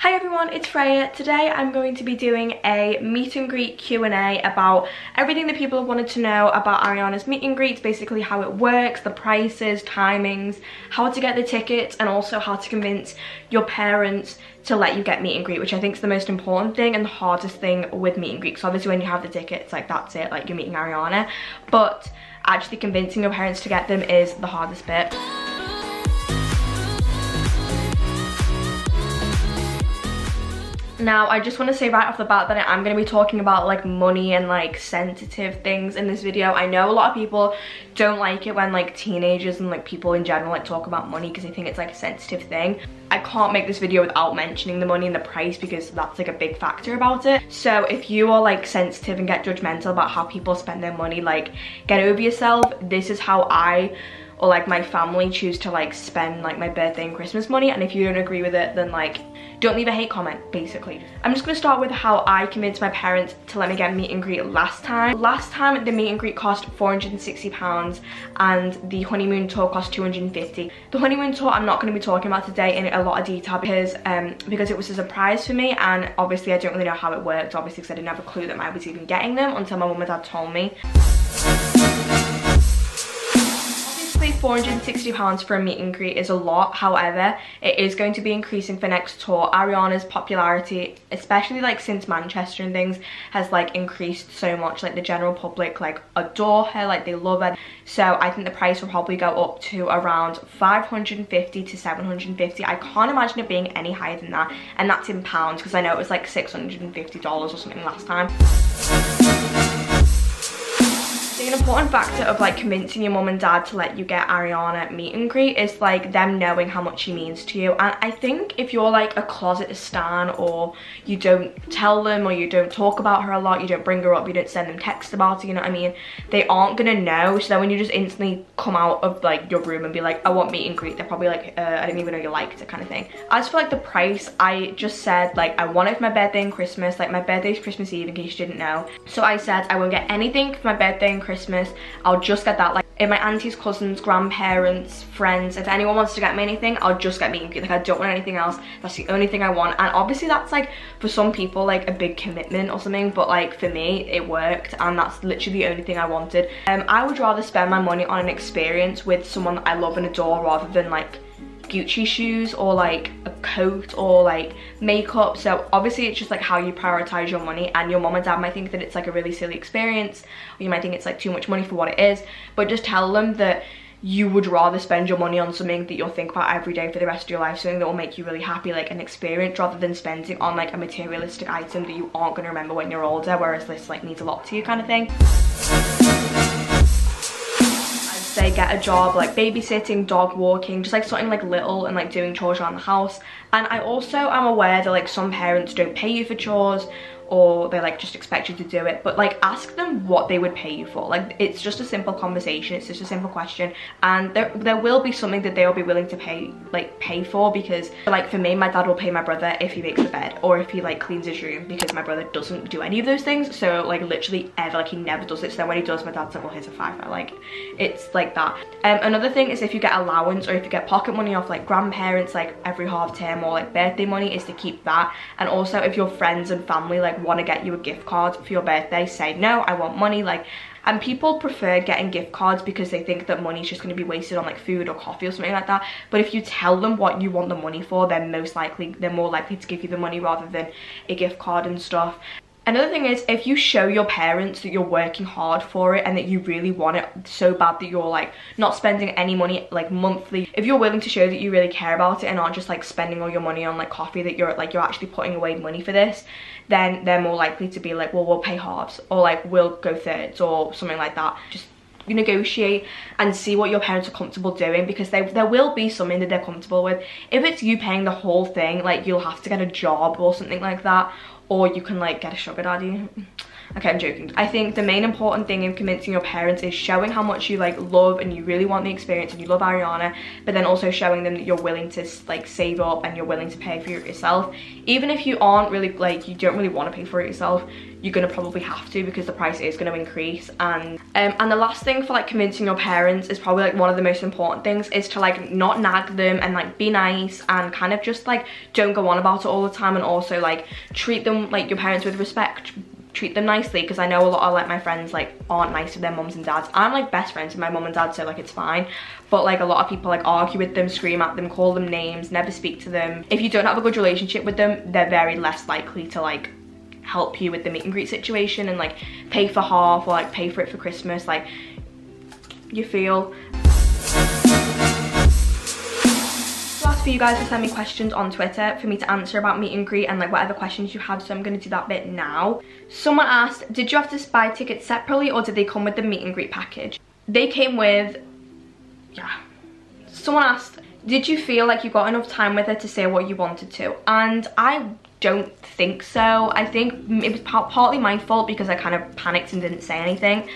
Hi everyone, it's Freya. Today I'm going to be doing a meet and greet Q&A about everything that people have wanted to know about Ariana's meet and greets, basically how it works, the prices, timings, how to get the tickets, and also how to convince your parents to let you get meet and greet, which I think is the most important thing and the hardest thing with meet and greet. So obviously when you have the tickets, like that's it, like you're meeting Ariana, but actually convincing your parents to get them is the hardest bit. Now, I just want to say right off the bat that I'm going to be talking about like money and like sensitive things in this video. I know a lot of people don't like it when like teenagers and like people in general like talk about money because they think it's like a sensitive thing. I can't make this video without mentioning the money and the price because that's like a big factor about it. So if you are like sensitive and get judgmental about how people spend their money, like get over yourself. This is how I or like my family choose to like spend like my birthday and Christmas money, and if you don't agree with it, then like don't leave a hate comment, basically. I'm just gonna start with how I convinced my parents to let me get meet and greet last time. Last time the meet and greet cost £460 and the honeymoon tour cost £250. The honeymoon tour I'm not gonna be talking about today in a lot of detail because it was a surprise for me, and obviously I don't really know how it worked, obviously, because I didn't have a clue that I was even getting them until my mum and dad told me. £460 for a meet and greet is a lot. However, it is going to be increasing for next tour. Ariana's popularity, especially like since Manchester and things, has like increased so much. Like the general public like adore her, like they love her. So I think the price will probably go up to around 550 to 750. I can't imagine it being any higher than that, and that's in pounds because I know it was like $650 or something last time. An important factor of like convincing your mum and dad to let you get Ariana meet and greet is like them knowing how much she means to you. And I think if you're like a closet stan, or you don't tell them, or you don't talk about her a lot, you don't bring her up, you don't send them texts about it, you know what I mean, they aren't gonna know. So then when you just instantly come out of like your room and be like, I want meet and greet, they're probably like, I didn't even know you liked it, kind of thing. As for like the price, I just said like I want it for my birthday and Christmas. Like my birthday is Christmas Eve, in case you didn't know. So I said I won't get anything for my birthday and Christmas. I'll just get that. Like if my aunties, cousins, grandparents, friends, if anyone wants to get me anything, I'll just get meet and greet. Like I don't want anything else. That's the only thing I want. And obviously that's like for some people like a big commitment or something, but like for me it worked, and that's literally the only thing I wanted. I would rather spend my money on an experience with someone that I love and adore rather than like Gucci shoes or like a coat or like makeup. So obviously it's just like how you prioritize your money, and your mom and dad might think that it's like a really silly experience, or you might think it's like too much money for what it is, but just tell them that you would rather spend your money on something that you'll think about every day for the rest of your life, something that will make you really happy, like an experience, rather than spending on like a materialistic item that you aren't going to remember when you're older, whereas this like means a lot to you, kind of thing. Say get a job like babysitting, dog walking, just like something like little, and like doing chores around the house. And I also am aware that like some parents don't pay you for chores, or they like just expect you to do it, but like ask them what they would pay you for. Like it's just a simple conversation, it's just a simple question, and there will be something that they'll be willing to pay for, because like for me, my dad will pay my brother if he makes the bed or if he like cleans his room, because my brother doesn't do any of those things. So like literally ever, like he never does it. So then when he does, my dad's like, well, here's a £5. Like it's like that. Another thing is if you get allowance or if you get pocket money off like grandparents like every half term, or like birthday money, is to keep that. And also if your friends and family like want to get you a gift card for your birthday, say no, I want money. Like, and people prefer getting gift cards because they think that money is just going to be wasted on like food or coffee or something like that. But if you tell them what you want the money for, then they're more likely to give you the money rather than a gift card and stuff. Another thing is if you show your parents that you're working hard for it and that you really want it so bad that you're like not spending any money like monthly, if you're willing to show that you really care about it and aren't just like spending all your money on like coffee, that you're actually putting away money for this, then they're more likely to be like, well, we'll pay halves, or like we'll go thirds or something like that. Just you negotiate and see what your parents are comfortable doing, because there will be something that they're comfortable with. If it's you paying the whole thing, like you'll have to get a job or something like that, or you can like get a sugar daddy. Okay, I'm joking. I think the main important thing in convincing your parents is showing how much you like love and you really want the experience and you love Ariana, but then also showing them that you're willing to like save up and you're willing to pay for it yourself. Even if you aren't really like, you don't really want to pay for it yourself, you're gonna probably have to, because the price is going to increase. And the last thing for like convincing your parents is probably like one of the most important things, is to like not nag them and like be nice and kind of just like don't go on about it all the time, and also like treat them like your parents with respect, treat them nicely, because I know a lot of like my friends like aren't nice to their mums and dads. I'm like best friends with my mum and dad, so like it's fine, but like a lot of people like argue with them, scream at them, call them names, never speak to them. If you don't have a good relationship with them, they're very less likely to like help you with the meet and greet situation and like pay for half or like pay for it for Christmas. Like, you feel. Ask for you guys to send me questions on Twitter for me to answer about meet and greet and like whatever questions you have, so I'm going to do that bit now. Someone asked, did you have to buy tickets separately or did they come with the meet and greet package? They came with, yeah. Someone asked, did you feel like you got enough time with her to say what you wanted to? And I don't think so. I think it was partly my fault because I kind of panicked and didn't say anything,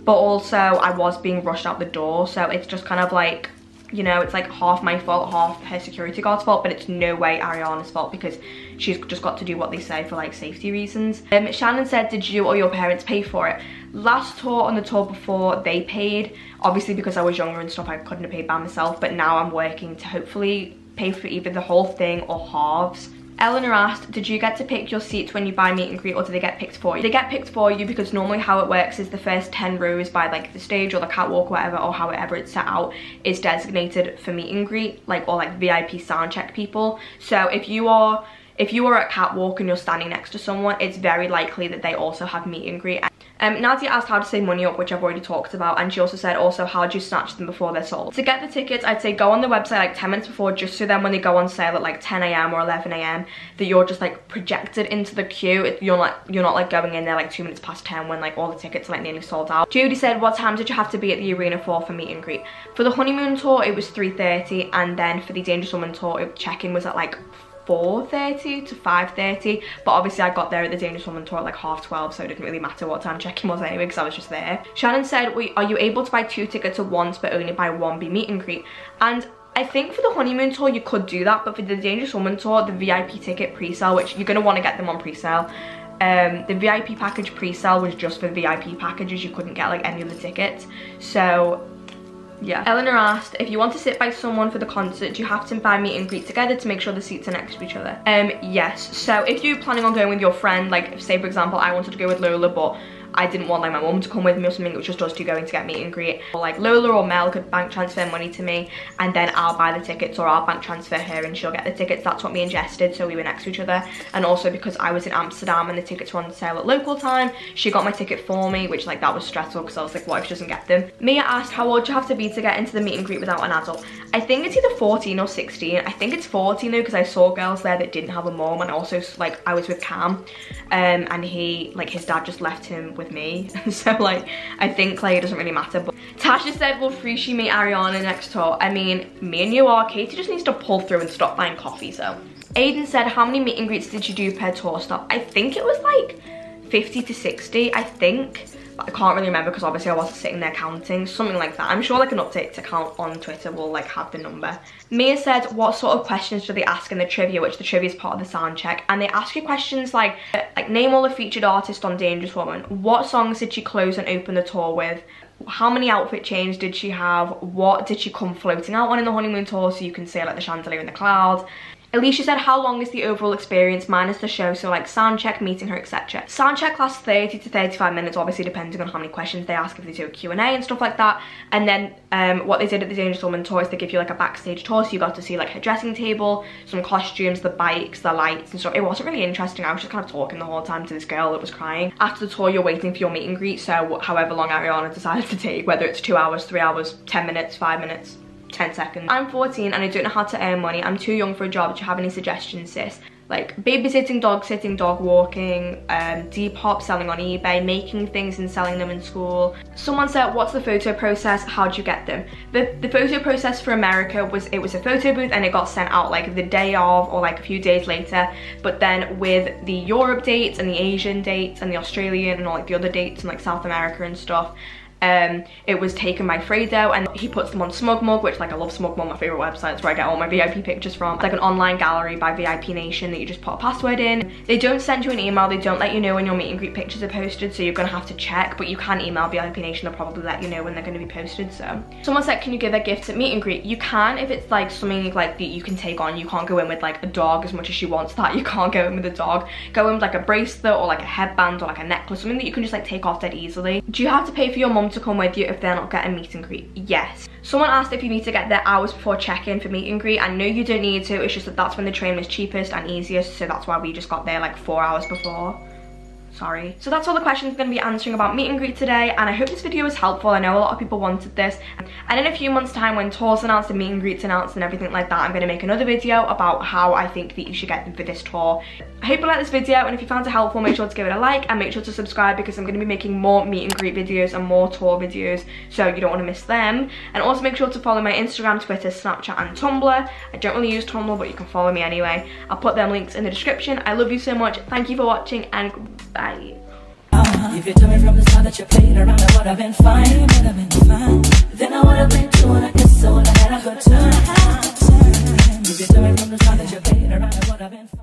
but also I was being rushed out the door, so it's just kind of like, you know, it's like half my fault, half her security guard's fault, but it's no way Ariana's fault because she's just got to do what they say for like safety reasons. Shannon said, did you or your parents pay for it? Last tour and the tour before, they paid. Obviously because I was younger and stuff, I couldn't have paid by myself, but now I'm working to hopefully pay for either the whole thing or halves. Eleanor asked, did you get to pick your seats when you buy meet and greet, or do they get picked for you? They get picked for you, because normally how it works is the first 10 rows by like the stage or the catwalk or whatever, or however it's set out, is designated for meet and greet, like, or like VIP sound check people. So if you are at catwalk and you're standing next to someone, it's very likely that they also have meet and greet. Nadia asked how to save money up, which I've already talked about, and she also said also how do you snatch them before they're sold. To get the tickets, I'd say go on the website like 10 minutes before, just so then when they go on sale at like 10 AM or 11 AM that you're just like projected into the queue. You're not like going in there like 2 minutes past 10 when like all the tickets are like nearly sold out. Judy said, what time did you have to be at the arena for meet and greet? For the honeymoon tour it was 3:30, and then for the Dangerous Woman tour check-in was at like 4:30 to 5:30, but obviously I got there at the Dangerous Woman tour at like 12:30, so it didn't really matter what time check-in was anyway because I was just there. Shannon said, wait, are you able to buy 2 tickets at once but only buy 1 be meet and greet? And I think for the honeymoon tour you could do that, but for the Dangerous Woman tour, the VIP ticket pre-sale, which you're going to want to get them on pre-sale, the VIP package pre-sale was just for VIP packages. You couldn't get like any of the tickets, so yeah. Eleanor asked, if you want to sit by someone for the concert, do you have to buy meet and greet together to make sure the seats are next to each other? Yes. So if you're planning on going with your friend, like say for example I wanted to go with Lola but I didn't want like my mum to come with me or something, it was just us two going to get meet and greet, or like Lola or Mel could bank transfer money to me and then I'll buy the tickets, or I'll bank transfer her and she'll get the tickets. That's what me and Jess did, so we were next to each other. And also because I was in Amsterdam and the tickets were on sale at local time, she got my ticket for me, which like that was stressful because I was like, what if she doesn't get them? Mia asked, how old do you have to be to get into the meet and greet without an adult? I think it's either 14 or 16. I think it's 14 though, because I saw girls there that didn't have a mom, and also like I was with Cam and he, like his dad just left him with me. So like I think like it doesn't really matter. But Tasha said, will Freya meet Ariana next tour? I mean, me and you are. Katie just needs to pull through and stop buying coffee. So Aiden said, how many meet and greets did you do per tour stop? I think it was like 50 to 60, I think. But I can't really remember because obviously I wasn't sitting there counting, something like that. I'm sure like an update account on Twitter will like have the number. Mia said, what sort of questions do they ask in the trivia, which the trivia is part of the sound check, and they ask you questions like name all the featured artists on Dangerous Woman, what songs did she close and open the tour with, how many outfit changes did she have, what did she come floating out on in the honeymoon tour, so you can say like the chandelier in the clouds. Alicia said, how long is the overall experience minus the show, so like sound check, meeting her, etc. Sound check lasts 30 to 35 minutes, obviously depending on how many questions they ask, if they do a Q&A and stuff like that. And then what they did at the Dangerous Woman tour is they give you like a backstage tour, so you got to see like her dressing table, some costumes, the bikes, the lights and stuff. It wasn't really interesting. I was just kind of talking the whole time to this girl that was crying. After the tour you're waiting for your meet and greet, so however long Ariana decided to take, whether it's 2 hours, 3 hours, 10 minutes, 5 minutes, 10 seconds. I'm 14 and I don't know how to earn money. I'm too young for a job. Do you have any suggestions, sis? like babysitting, dog sitting, dog walking, Depop, selling on eBay, making things and selling them in school. Someone said, what's the photo process? How do you get them? The photo process for America was, it was a photo booth and it got sent out like the day of or like a few days later. But then with the Europe dates and the Asian dates and the Australian and all like the other dates and like South America and stuff, it was taken by Freya, and he puts them on SmugMug, which like I love SmugMug, my favorite website. It's where I get all my VIP pictures from. It's like an online gallery by VIP Nation that you just put a password in. They don't send you an email, they don't let you know when your meet and greet pictures are posted, so you're gonna have to check, but you can email VIP Nation, they'll probably let you know when they're gonna be posted. So someone said, can you give her gifts at meet and greet? You can, if it's like something like that you can take on. You can't go in with like a dog as much as she wants that. You can't go in with a dog. Go in with like a bracelet or like a headband or like a necklace, something that you can just like take off dead easily. Do you have to pay for your mum to come with you if they're not getting meet and greet? Yes. Someone asked if you need to get there hours before check-in for meet and greet, and no, you don't need to. It's just that that's when the train was cheapest and easiest, so that's why we just got there like 4 hours before. Sorry. So that's all the questions I'm going to be answering about meet and greet today, and I hope this video was helpful. I know a lot of people wanted this, and in a few months time when tours announced and meet and greets announced and everything like that, I'm going to make another video about how I think that you should get them for this tour. I hope you liked this video, and if you found it helpful, make sure to give it a like and make sure to subscribe, because I'm going to be making more meet and greet videos and more tour videos, so you don't want to miss them. And also make sure to follow my Instagram, Twitter, Snapchat and Tumblr. I don't really use Tumblr, but you can follow me anyway. I'll put them links in the description. I love you so much. Thank you for watching, and goodbye. If you told me from the start that you played around, I would have been fine. Then I would have been too, and I guess I would have had a good time. If you told me from the start that you played around, I would have been fine.